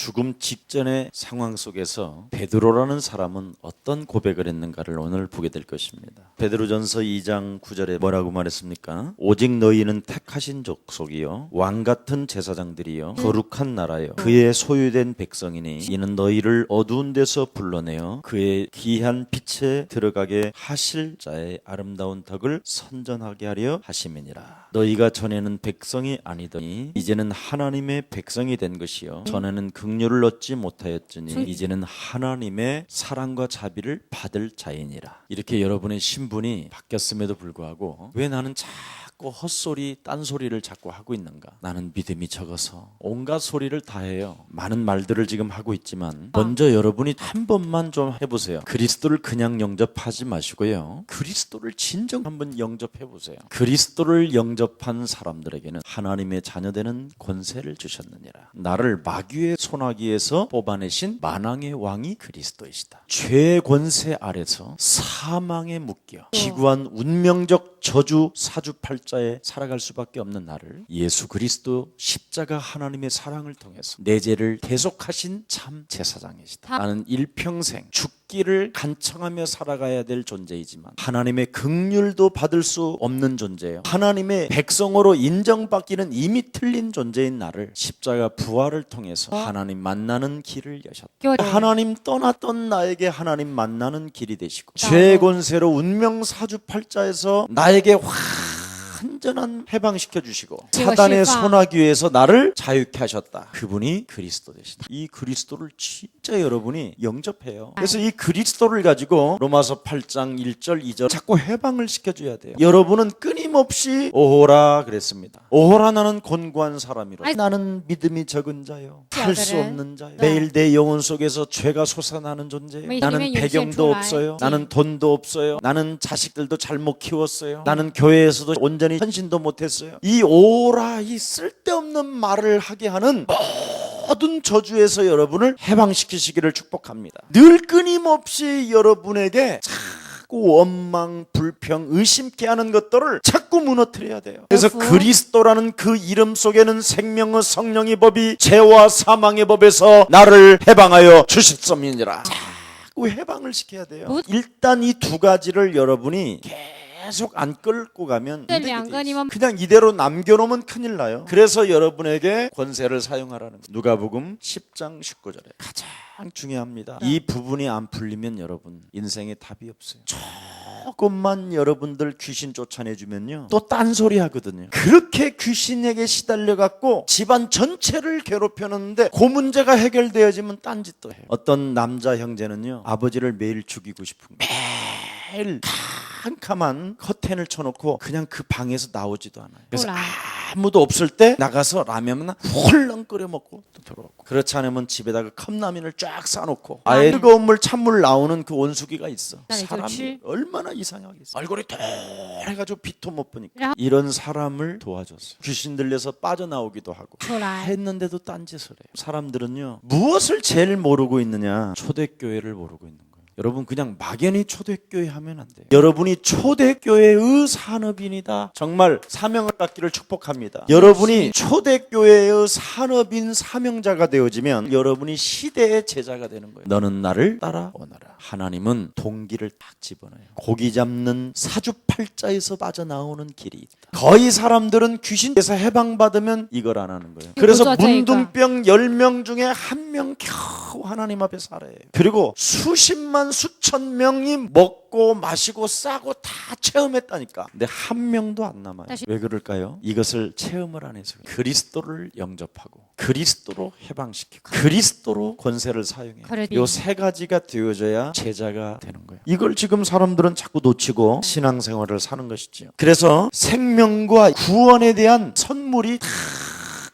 죽음 직전의 상황 속에서 베드로라는 사람은 어떤 고백을 했는가를 오늘 보게 될 것입니다. 베드로전서 2장 9절에 뭐라고 말했습니까? 오직 너희는 택하신 족속이요 왕 같은 제사장들이요 거룩한 나라요 그의 소유된 백성이니 이는 너희를 어두운 데서 불러내어 그의 귀한 빛에 들어가게 하실 자의 아름다운 덕을 선전하게 하려 하심이니라. 너희가 전에는 백성이 아니더니 이제는 하나님의 백성이 된 것이요 전에는 긍휼을 얻지 못하였으니 이제는 하나님의 사랑과 자비를 받을 자이니라. 이렇게 여러분의 신분이 바뀌었음에도 불구하고 왜 나는 자꾸 헛소리 딴소리를 자꾸 하고 있는가? 나는 믿음이 적어서 온갖 소리를 다 해요. 많은 말들을 지금 하고 있지만 먼저 여러분이 한 번만 좀 해보세요. 그리스도를 그냥 영접하지 마시고요, 그리스도를 진정 한번 영접해 보세요. 그리스도를 영접한 사람들에게는 하나님의 자녀되는 권세를 주셨느니라. 나를 마귀의 손아귀에서 뽑아내신 만왕의 왕이 그리스도이시다. 죄의 권세 아래서 사망에 묶여 기구한 운명적 저주 사주팔자에 살아갈 수밖에 없는 나를 예수 그리스도 십자가 하나님의 사랑을 통해서 내 죄를 대속하신 참 제사장이시다. 나는 일평생 죽기를 간청하며 살아가야 될 존재이지만 하나님의 긍휼도 받을 수 없는 존재예요. 하나님의 백성으로 인정받기는 이미 틀린 존재인 나를 십자가 부활을 통해서 하나님 만나는 길을 여셨다. 하나님 떠났던 나에게 하나님 만나는 길이 되시고 죄의 권세로 운명 사주팔자에서 나에게 완전한 해방시켜 주시고 사단의 손아귀에서 나를 자유케 하셨다. 그분이 그리스도 되시다. 이 그리스도를 진짜 여러분이 영접해요. 그래서 이 그리스도를 가지고 로마서 8장 1절 2절 자꾸 해방을 시켜줘야 돼요. 여러분은 끊임없이 오호라 그랬습니다. 오호라 나는 곤고한 사람이로 나는 믿음이 적은 자요 할 수 없는 자요 매일 내 영혼 속에서 죄가 솟아나는 존재예요. 나는 배경도 없어요. 나는 돈도 없어요. 나는 자식들도 잘못 키웠어요. 나는 교회에서도 온전히 헌신도 못했어요. 이 오라 이 쓸데없는 말을 하게 하는 모든 저주에서 여러분을 해방시키시기를 축복합니다. 늘 끊임없이 여러분에게 자꾸 원망, 불평, 의심케 하는 것들을 자꾸 무너뜨려야 돼요. 그래서 그리스도라는 그 이름 속에는 생명의 성령의 법이 죄와 사망의 법에서 나를 해방하여 주셨음이니라. 자꾸 해방을 시켜야 돼요. 일단 이 두 가지를 여러분이 계속 안 끌고 가면 그냥 이대로 남겨놓으면 큰일 나요. 그래서 여러분에게 권세를 사용하라는 거예요. 누가복음 10장 19절에 가장 중요합니다. 이 부분이 안 풀리면 여러분 인생에 답이 없어요. 조금만 여러분들 귀신 쫓아내주면요 또 딴소리 하거든요. 그렇게 귀신에게 시달려갖고 집안 전체를 괴롭혔는데 그 문제가 해결되어지면 딴짓도 해요. 어떤 남자 형제는요 아버지를 매일 죽이고 싶은 거예요. 매일 캄캄한 커튼을 쳐놓고 그냥 그 방에서 나오지도 않아요. 그래서 아무도 없을 때 나가서 라면만 홀랑 끓여 먹고 또 들어오고, 그렇지 않으면 집에다가 컵라면을 쫙 싸놓고 아예 뜨거운 물 찬물 나오는 그 온수기가 있어. 사람이 얼마나 이상하겠어. 얼굴이 동해가지고 빛도 못 보니까. 이런 사람을 도와줬어요. 귀신 들려서 빠져나오기도 하고 했는데도 딴짓을 해요. 사람들은요 무엇을 제일 모르고 있느냐, 초대교회를 모르고 있는 거예요. 여러분 그냥 막연히 초대교회 하면 안 돼요. 여러분이 초대교회의 산업인이다. 정말 사명을 갖기를 축복합니다. 여러분이 초대교회의 산업인 사명자가 되어지면 여러분이 시대의 제자가 되는 거예요. 너는 나를 따라오너라. 하나님은 동기를 딱 집어넣어요. 고기 잡는 사주팔자에서 빠져나오는 길이 있다. 거의 사람들은 귀신에서 해방받으면 이걸 안 하는 거예요. 그래서 문둥병 10명 중에 1명 겨우 하나님 앞에 살아요. 그리고 수십만 수천 명이 먹고 마시고 싸고 다 체험했다니까. 근데 한 명도 안 남아요. 왜 그럴까요? 이것을 체험을 안 해서. 그리스도를 영접하고 그리스도로 해방시키고 그리스도로 권세를 사용해요. 이 세 가지가 되어져야 제자가 되는 거예요. 이걸 지금 사람들은 자꾸 놓치고 신앙생활을 사는 것이죠. 그래서 생명과 구원에 대한 선물이 다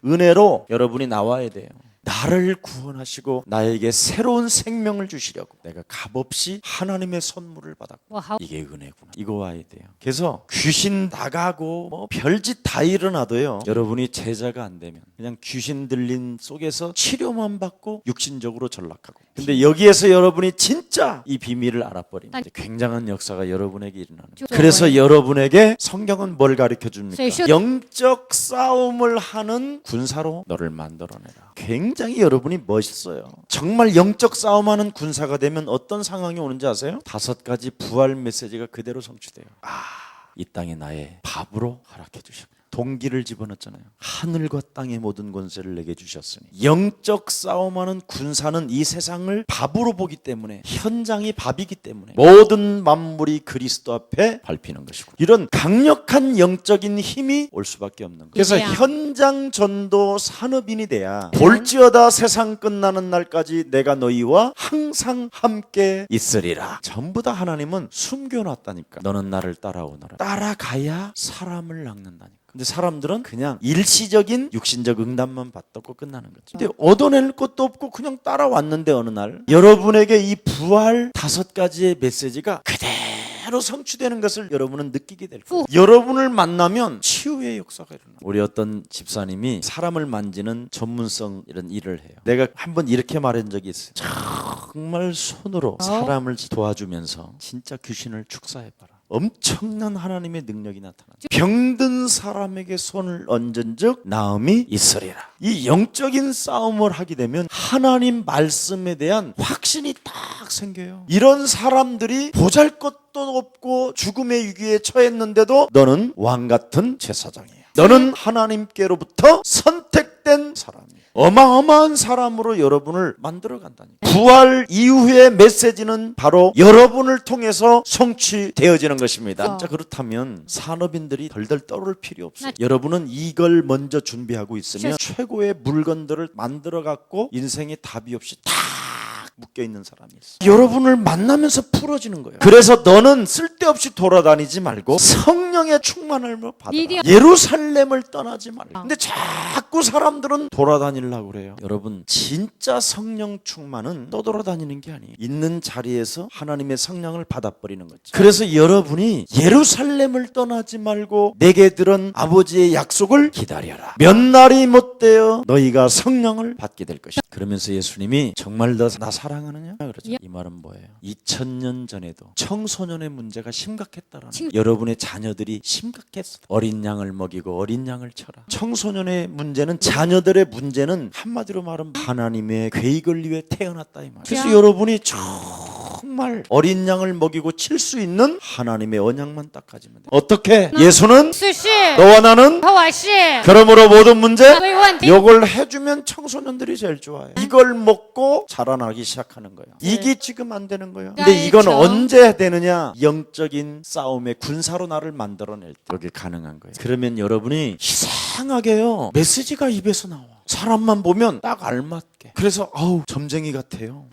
은혜로 여러분이 나와야 돼요. 나를 구원하시고 나에게 새로운 생명을 주시려고 내가 값없이 하나님의 선물을 받았고, 이게 은혜구나. 이거 와야 돼요. 그래서 귀신 나가고 뭐 별짓 다 일어나도요 여러분이 제자가 안 되면 그냥 귀신 들린 속에서 치료만 받고 육신적으로 전락하고 근데 여기에서 여러분이 진짜 이 비밀을 알아버리면 굉장한 역사가 여러분에게 일어나는 거예요. 그래서 여러분에게 성경은 뭘 가르쳐 줍니까? 영적 싸움을 하는 군사로 너를 만들어내라. 굉장히 여러분이 멋있어요. 정말 영적 싸움하는 군사가 되면 어떤 상황이 오는지 아세요? 5가지 부활 메시지가 그대로 성취돼요. 이 땅에 나의 밥으로 허락해 주셨고, 동기를 집어넣었잖아요. 하늘과 땅의 모든 권세를 내게 주셨으니. 영적 싸움하는 군사는 이 세상을 밥으로 보기 때문에, 현장이 밥이기 때문에 모든 만물이 그리스도 앞에 밟히는 것이고, 이런 강력한 영적인 힘이 올 수밖에 없는 거예요. 그래서 현장 전도 산업인이 돼야 볼지어다 세상 끝나는 날까지 내가 너희와 항상 함께 있으리라. 전부 다 하나님은 숨겨놨다니까. 너는 나를 따라오너라. 따라가야 사람을 낚는다니까. 근데 사람들은 그냥 일시적인 육신적 응답만 받고 끝나는 거죠. 근데 얻어낼 것도 없고 그냥 따라왔는데 어느 날 여러분에게 이 부활 5가지의 메시지가 그대로 성취되는 것을 여러분은 느끼게 될 거예요. 여러분을 만나면 치유의 역사가 일어나요. 우리 어떤 집사님이 사람을 만지는 전문성 이런 일을 해요. 내가 한번 이렇게 말한 적이 있어요. 정말 손으로 사람을 도와주면서 진짜 귀신을 축사해봐라. 엄청난 하나님의 능력이 나타납니다. 병든 사람에게 손을 얹은 즉 나음이 있으리라. 이 영적인 싸움을 하게 되면 하나님 말씀에 대한 확신이 딱 생겨요. 이런 사람들이 보잘것도 없고 죽음의 위기에 처했는데도 너는 왕같은 제사장이야. 너는 하나님께로부터 선택된 사람이야. 어마어마한 사람으로 여러분을 만들어 간다니까. 부활 이후의 메시지는 바로 여러분을 통해서 성취되어지는 것입니다. 진짜 그렇다면 산업인들이 덜덜 떨을 필요 없어요. 여러분은 이걸 먼저 준비하고 있으면 최고의 물건들을 만들어 갖고 인생에 답이 없이 다 묶여있는 사람이 있어요. 여러분을 만나면서 풀어지는 거예요. 그래서 너는 쓸데없이 돌아다니지 말고 성령의 충만함을 받아라. 예루살렘을 떠나지 말고. 근데 자꾸 사람들은 돌아다니려고 그래요. 여러분 진짜 성령 충만은 떠돌아다니는 게 아니에요. 있는 자리에서 하나님의 성령을 받아버리는 거죠. 그래서 여러분이 예루살렘을 떠나지 말고 내게 들은 아버지의 약속을 기다려라. 몇 날이 못되어 너희가 성령을 받게 될 것이다. 그러면서 예수님이 정말 너 나 사랑하느냐? 그렇죠. 이 말은 뭐예요? 2000년 전에도 청소년의 문제가 심각했다라는 거예요. 여러분의 자녀들이 심각했어. 어린 양을 먹이고 어린 양을 쳐라. 청소년의 문제는, 자녀들의 문제는 한마디로 말하면 하나님의 계획을 위해 태어났다 이 말이에요. 그래서 여러분이 정말 어린 양을 먹이고 칠 수 있는 하나님의 언약만 딱 가지면 돼요. 어떻게? 예수는 너와 나는 그러므로 모든 문제 이걸 해주면 청소년들이 제일 좋아해요. 이걸 먹고 자라나기 시작하는 거예요. 이게 지금 안 되는 거예요. 근데 이건 언제 되느냐? 영적인 싸움의 군사로 나를 만들어낼 때 그게 가능한 거예요. 그러면 여러분이 이상하게요, 메시지가 입에서 나와. 사람만 보면 딱 알맞게. 그래서 점쟁이 같아요.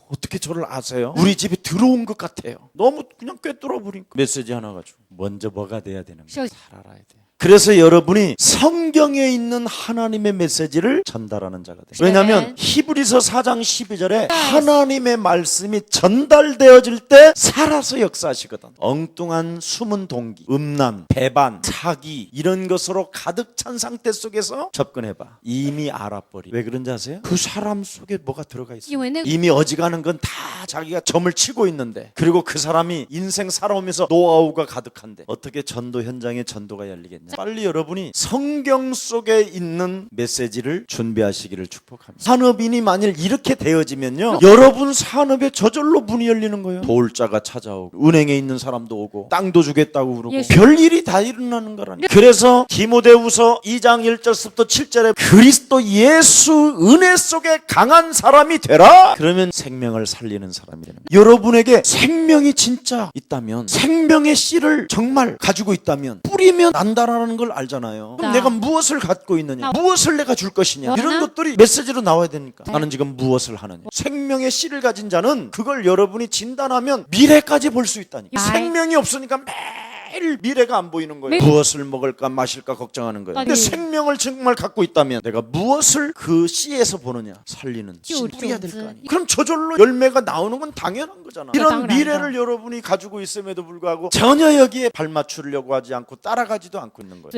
어떻게 저를 아세요? 우리 집에 들어온 것 같아요. 너무 그냥 꿰뚫어 버린 메시지 하나 가지고 먼저 뭐가 돼야 되는 거예요? 잘 알아야 돼요. 그래서 여러분이 성경에 있는 하나님의 메시지를 전달하는 자가 돼요. 왜냐하면 히브리서 4장 12절에 하나님의 말씀이 전달되어질 때 살아서 역사하시거든. 엉뚱한 숨은 동기, 음란, 배반, 사기 이런 것으로 가득 찬 상태 속에서 접근해봐. 이미 알아버리. 왜 그런지 아세요? 그 사람 속에 뭐가 들어가 있어요. 이미 어지간한 건 다 자기가 점을 치고 있는데, 그리고 그 사람이 인생 살아오면서 노하우가 가득한데 어떻게 전도 현장에 전도가 열리겠냐. 빨리 여러분이 성경 속에 있는 메시지를 준비하시기를 축복합니다. 산업인이 만일 이렇게 되어지면요, 여러분 산업에 저절로 문이 열리는 거예요. 도울자가 찾아오고 은행에 있는 사람도 오고 땅도 주겠다고 그러고 별일이 다 일어나는 거라니. 그래서 디모데후서 2장 1절부터 7절에 그리스도 예수 은혜 속에 강한 사람이 되라. 그러면 생명을 살리는 사람이 되는 거예요. 여러분에게 생명이 진짜 있다면, 생명의 씨를 정말 가지고 있다면 뿌리면 난다라는 걸 알잖아요. 그럼 내가 무엇을 갖고 있느냐, 무엇을 내가 줄 것이냐, 이런 것들이 메시지로 나와야 되니까. 나는 지금 무엇을 하느냐. 생명의 씨를 가진 자는 그걸 여러분이 진단하면 미래까지 볼 수 있다니까. 생명이 없으니까 매일 미래가 안 보이는 거예요. 무엇을 먹을까 마실까 걱정하는 거예요. 근데 생명을 정말 갖고 있다면 내가 무엇을 그 씨에서 보느냐, 살리는 씨 뿌려야 될 거 아니에요. 그럼 저절로 열매가 나오는 건 당연한 거잖아. 이런 미래를 여러분이 가지고 있음에도 불구하고 전혀 여기에 발맞추려고 하지 않고 따라가지도 않고 있는 거예요.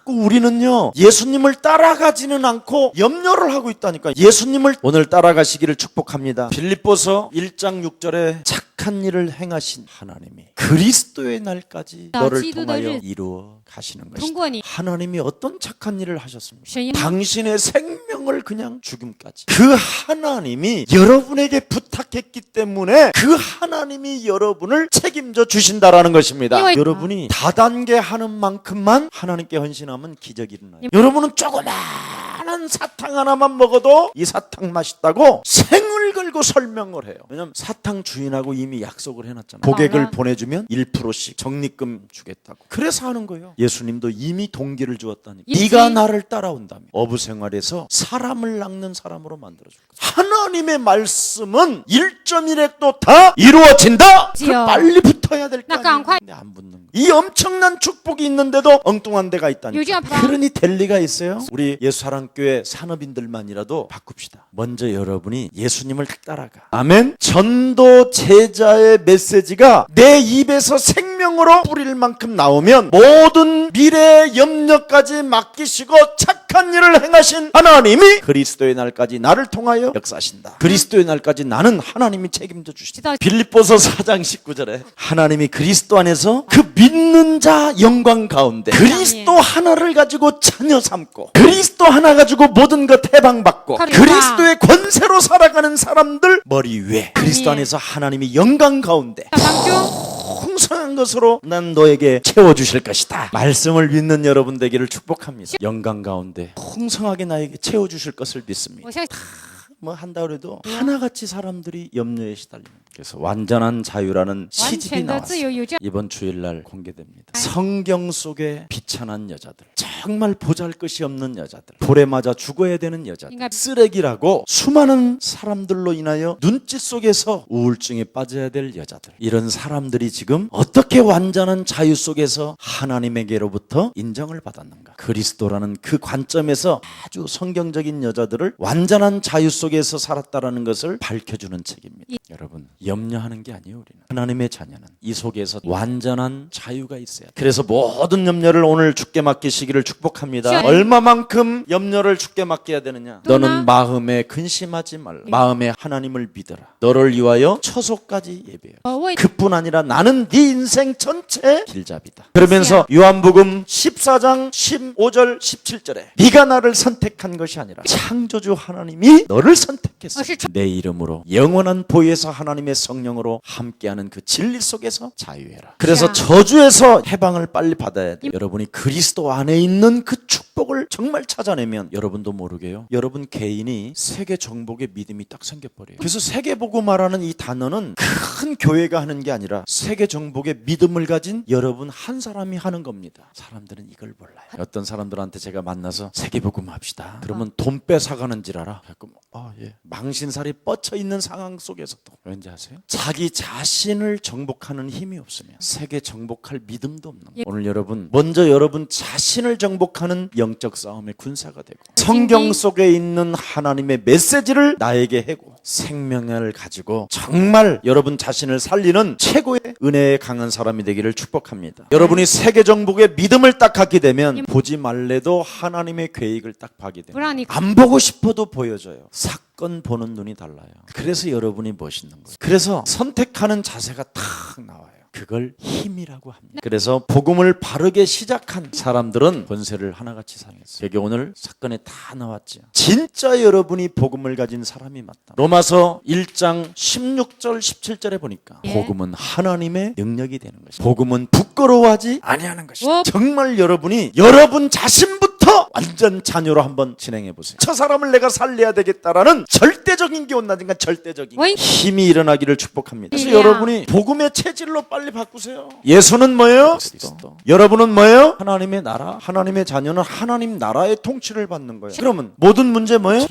자꾸 우리는요 예수님을 따라가지는 않고 염려를 하고 있다니까. 예수님을 오늘 따라가시기를 축복합니다. 빌립보서 1장 6절에 착한 일을 행하신 하나님이 그리스도의 날까지 너를 통하여 이루어 가시는 것이다. 하나님이 어떤 착한 일을 하셨습니까? 당신의 생명을 그냥 죽음까지. 그 하나님이 여러분에게 부탁했기 때문에 그 하나님이 여러분을 책임져 주신다라는 것입니다. 여러분이 다단계 하는 만큼만 하나님께 헌신하면 기적이 일어나요. 여러분은 조그마한 사탕 하나만 먹어도 이 사탕 맛있다고 생을 걸고 설명을 해요. 왜냐하면 사탕 주인하고 이미 약속을 해놨잖아요. 고객을 보내주면 1%씩 적립금 주겠다고. 그래서 하는 거예요. 예수님도 이미 동기를 주었다니까. 네가 나를 따라온다면 어부 생활에서 사람을 낚는 사람으로 만들어줄 거예요. 하나님의 말씀은 1.1획도 다 이루어진다. 빨리 붙어야 될 거 아니에요. 근데 안 붙는 거예요. 이 엄청난 축복이 있는데도 엉뚱한 데가 있다니까. 그러니 될 리가 있어요? 우리 예수사랑교회 산업인들만이라도 바꿉시다. 먼저 여러분이 예수님을 따라가. 아멘. 전도 제자의 메시지가 내 입에서 생명으로 뿌릴 만큼 나오면 모든 미래의 염려까지 맡기시고 착한 일을 행하신 하나님이 그리스도의 날까지 나를 통하여 역사하신다. 그리스도의 날까지 나는 하나님이 책임져 주신다. 빌립보서 4장 19절에 하나님이 그리스도 안에서 그 믿는 자 영광 가운데 그리스도 하나를 가지고 자녀 삼고 그리스도 하나 가지고 모든 것 해방받고 그리스도의 권세로 살아가는 사람들 머리 위에 그리스도 안에서 하나님이 영광 가운데 풍성한 것으로 난 너에게 채워주실 것이다. 말씀을 믿는 여러분 되기를 축복합니다. 영광 가운데 풍성하게 나에게 채워주실 것을 믿습니다. 뭐 한다 그래도 하나같이 사람들이 염려에 시달리는. 그래서 완전한 자유라는 시집이 나왔어요. 이번 주일날 공개됩니다. 성경 속에 비천한 여자들, 정말 보잘것이 없는 여자들, 불에 맞아 죽어야 되는 여자들, 쓰레기라고 수많은 사람들로 인하여 눈짓 속에서 우울증에 빠져야 될 여자들, 이런 사람들이 지금 어떻게 완전한 자유 속에서 하나님에게로부터 인정을 받았는가. 그리스도라는 그 관점에서 아주 성경적인 여자들을 완전한 자유 속에서 살았다라는 것을 밝혀주는 책입니다. 여러분, 염려하는 게 아니에요. 우리는 하나님의 자녀는 이 속에서 완전한 자유가 있어야 돼요. 그래서 모든 염려를 오늘 주께 맡기시기를 축복합니다. 얼마만큼 염려를 주께 맡겨야 되느냐. 너는 마음에 근심하지 말라. 마음에 하나님을 믿어라. 너를 위하여 처소까지 예배하라. 그뿐 아니라 나는 네 인생 전체의 길잡이다. 그러면서 요한복음 14장 15절 17절에 네가 나를 선택한 것이 아니라 창조주 하나님이 너를 선택했어. 내 이름으로 영원한 보혜사 하나님의 성령으로 함께하는 그 진리 속에서 자유해라. 그래서 저주에서 해방을 빨리 받아야 돼요. 여러분이 그리스도 안에 있는 그 축복을 정말 찾아내면 여러분도 모르게요. 여러분 개인이 세계 정복의 믿음이 딱 생겨버려요. 그래서 세계복음화라는 이 단어는 큰 교회가 하는 게 아니라 세계 정복의 믿음을 가진 여러분 한 사람이 하는 겁니다. 사람들은 이걸 몰라요. 어떤 사람들한테 제가 만나서 세계복음 합시다. 그러면 돈 뺏어가는 줄 알아. 망신살이 뻗쳐 있는 상황 속에서도 왠지 아세요? 자기 자신을 정복하는 힘이 없으면 세계 정복할 믿음도 없는 거예요. 오늘 여러분 먼저 여러분 자신을 정복하는 영적 싸움의 군사가 되고 성경 속에 있는 하나님의 메시지를 나에게 해고 생명을 가지고 정말 여러분 자신을 살리는 최고의 은혜에 강한 사람이 되기를 축복합니다. 여러분이 세계 정복의 믿음을 딱 갖게 되면 보지 말래도 하나님의 계획을 딱 봐게 됩니다. 안 보고 싶어도 보여져요. 사건 보는 눈이 달라요. 그래서 여러분이 멋있는 거예요. 그래서 선택하는 자세가 탁 나와요. 그걸 힘이라고 합니다. 그래서 복음을 바르게 시작한 사람들은 권세를 하나같이 사용했어요. 그게 오늘 사건에 다 나왔죠. 진짜 여러분이 복음을 가진 사람이 맞다. 로마서 1장 16절 17절에 보니까 복음은 하나님의 능력이 되는 것이다. 복음은 부끄러워하지 아니하는 것이다. 정말 여러분이 여러분 자신부터 완전 자녀로 한번 진행해 보세요. 저 사람을 내가 살려야 되겠다라는 절대적인 게 온다든가 절대적인 힘이 일어나기를 축복합니다. 그래서 여러분이 복음의 체질로 빨리 바꾸세요. 예수는 뭐예요? 그리스도. 여러분은 뭐예요? 하나님의 나라. 하나님의 자녀는 하나님 나라의 통치를 받는 거예요. 그러면 모든 문제 뭐예요?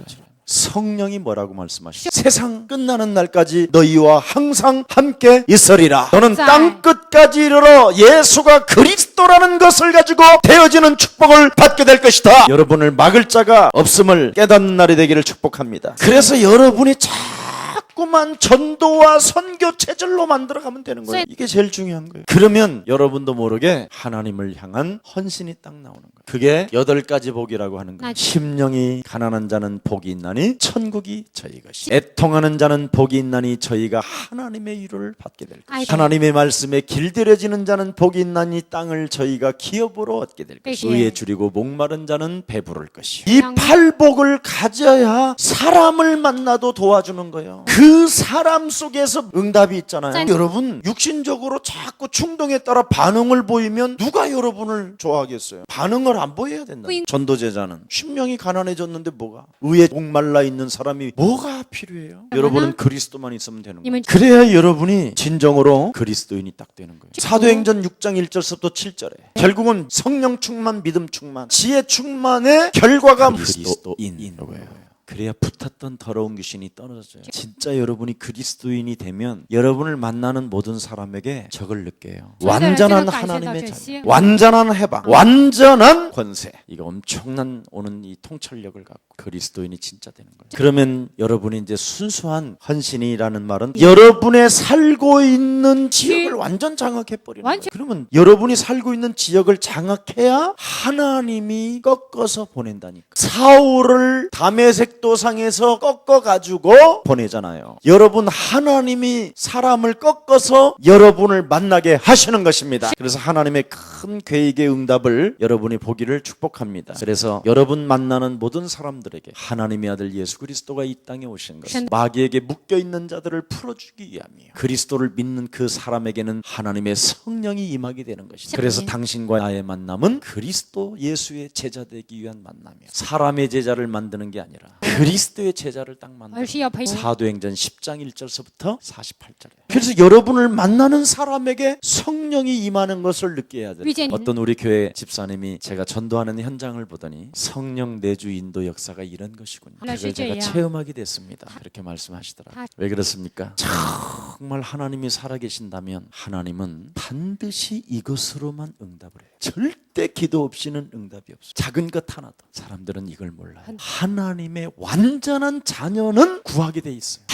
성령이 뭐라고 말씀하시죠? 세상 끝나는 날까지 너희와 항상 함께 있으리라. 너는 땅 끝까지 이르러 예수가 그리스도라는 것을 가지고 되어지는 축복을 받게 될 것이다. 여러분을 막을 자가 없음을 깨닫는 날이 되기를 축복합니다. 그래서 여러분이 자꾸 자꾸만 전도와 선교 체질로 만들어가면 되는 거예요. 이게 제일 중요한 거예요. 그러면 여러분도 모르게 하나님을 향한 헌신이 딱 나오는 거예요. 그게 8가지 복이라고 하는 거예요. 심령이 가난한 자는 복이 있나니 천국이 저희 것이, 애통하는 자는 복이 있나니 저희가 하나님의 위로를 받게 될 것이, 하나님의 말씀에 길들여지는 자는 복이 있나니 땅을 저희가 기업으로 얻게 될 것이, 의에 줄이고 목마른 자는 배부를 것이. 이 8복을 가져야 사람을 만나도 도와주는 거예요. 그 사람 속에서 응답이 있잖아요. 여러분, 육신적으로 자꾸 충동에 따라 반응을 보이면 누가 여러분을 좋아하겠어요? 반응을 안 보여야 된다. 전도제자는 심령이 가난해졌는데 뭐가? 의에 목말라 있는 사람이 뭐가 필요해요? 여러분은 그리스도만 있으면 되는 거예요. 그래야 여러분이 진정으로 그리스도인이 딱 되는 거예요. 사도행전 6장 1절부터 7절에 결국은 성령 충만, 믿음 충만, 지혜 충만의 결과가 그리스도인 거예요. 그래야 붙었던 더러운 귀신이 떨어져요. 진짜 여러분이 그리스도인이 되면 여러분을 만나는 모든 사람에게 적을 느껴요. 완전한 하나님의 자녀, 완전한 해방, 완전한 권세. 이거 엄청난 오는 이 통찰력을 갖고 그리스도인이 진짜 되는 거예요. 그러면 여러분이 이제 순수한 헌신이라는 말은 여러분의 살고 있는 지역을 완전 장악해버리는 거예요. 그러면 여러분이 살고 있는 지역을 장악해야 하나님이 꺾어서 보낸다니까. 사울을 다메섹 도상에서 꺾어가지고 보내잖아요. 여러분, 하나님이 사람을 꺾어서 여러분을 만나게 하시는 것입니다. 그래서 하나님의 큰 계획의 응답을 여러분이 보기를 축복합니다. 그래서 여러분 만나는 모든 사람들에게 하나님의 아들 예수 그리스도가 이 땅에 오신 것, 마귀에게 묶여있는 자들을 풀어주기 위함이에요. 그리스도를 믿는 그 사람에게는 하나님의 성령이 임하게 되는 것입니다. 그래서 당신과 나의 만남은 그리스도 예수의 제자 되기 위한 만남이에요. 사람의 제자를 만드는 게 아니라 그리스도의 제자를 딱 만들어요. 사도행전 10장 1절서부터 48절에. 그래서 여러분을 만나는 사람에게 성령이 임하는 것을 느껴야 돼요. 어떤 우리 교회 집사님이 제가 전도하는 현장을 보더니 성령 내주 인도 역사가 이런 것이군요. 그걸 제가 체험하게 됐습니다. 그렇게 말씀하시더라고요. 왜 그렇습니까? 정말 하나님이 살아계신다면 하나님은 반드시 이것으로만 응답을 해요. 절대 기도 없이는 응답이 없어요. 작은 것 하나도. 사람들은 이걸 몰라요. 하나님의 완전한 자녀는 구하게 돼 있어요.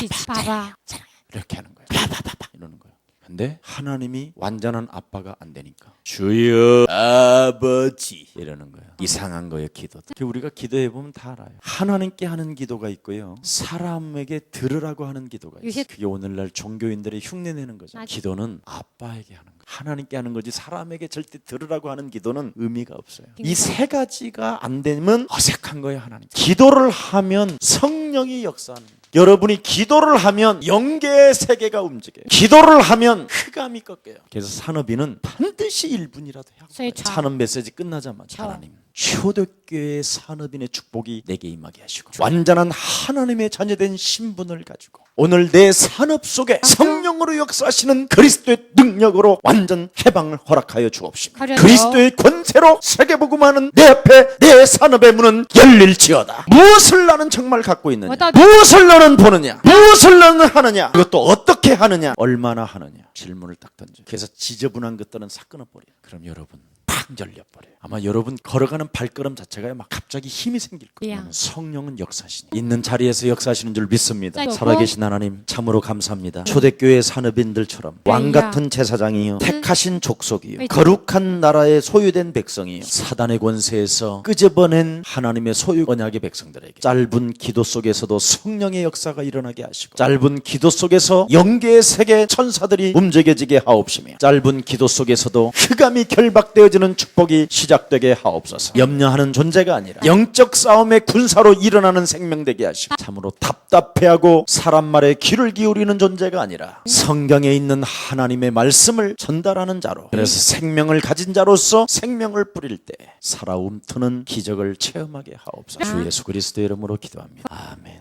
이렇게 하는 거예요. 이러는 거예요. 근데 하나님이 완전한 아빠가 안 되니까 주여 아버지 이러는 거예요. 이상한 거예요, 기도도. 우리가 기도해 보면 다 알아요. 하나님께 하는 기도가 있고요, 사람에게 들으라고 하는 기도가 있어요. 그게 오늘날 종교인들의 흉내내는 거죠. 기도는 아빠에게 하는 거예요. 하나님께 하는 거지 사람에게 절대 들으라고 하는 기도는 의미가 없어요. 이 세 가지가 안 되면 어색한 거예요, 하나님. 기도를 하면 성령이 역사하는 거예요. 여러분이 기도를 하면 영계의 세계가 움직여요. 기도를 하면 흑암이 꺾여요. 그래서 산업인은 반드시 1분이라도 해요. 산업 메시지 끝나자마자 하나님, 초대교회의 산업인의 축복이 내게 임하게 하시고 완전한 하나님의 자녀된 신분을 가지고 오늘 내 산업 속에 성령으로 역사하시는 그리스도의 능력으로 완전 해방을 허락하여 주옵시고 그리스도의 권세로 세계복음하는 내 앞에 내 산업의 문은 열릴지어다. 무엇을 나는 정말 갖고 있느냐, 무엇을 너는 보느냐, 무엇을 너는 하느냐, 그것도 어떻게 하느냐, 얼마나 하느냐 질문을 딱 던져요. 그래서 지저분한 것들은 싹 끊어버려요. 그럼 여러분 팍 열려버려요. 아마 여러분 걸어가는 발걸음 자체가 막 갑자기 힘이 생길 거예요. 성령은 역사하시니 있는 자리에서 역사하시는 줄 믿습니다. 살아계신 하나님 참으로 감사합니다. 초대교회 산업인들처럼 왕같은 제사장이요, 택하신 족속이요, 거룩한 나라의 소유된 백성이요, 사단의 권세에서 끄집어낸 하나님의 소유 언약의 백성들에게 짧은 기도 속에서도 성령의 역사가 일어나게 하시고 짧은 기도 속에서 영계의 세계 천사들이 움직여지게 하옵시며 짧은 기도 속에서도 흑암이 결박되어지는 축복이 시작되게 하옵소서. 염려하는 존재가 아니라 영적 싸움의 군사로 일어나는 생명 되게 하시고 참으로 답답해하고 사람 말에 귀를 기울이는 존재가 아니라 성경에 있는 하나님의 말씀을 전달하는 자로, 그래서 생명을 가진 자로서 생명을 뿌릴 때 살아 움트는 기적을 체험하게 하옵소서. 주 예수 그리스도의 이름으로 기도합니다. 아멘.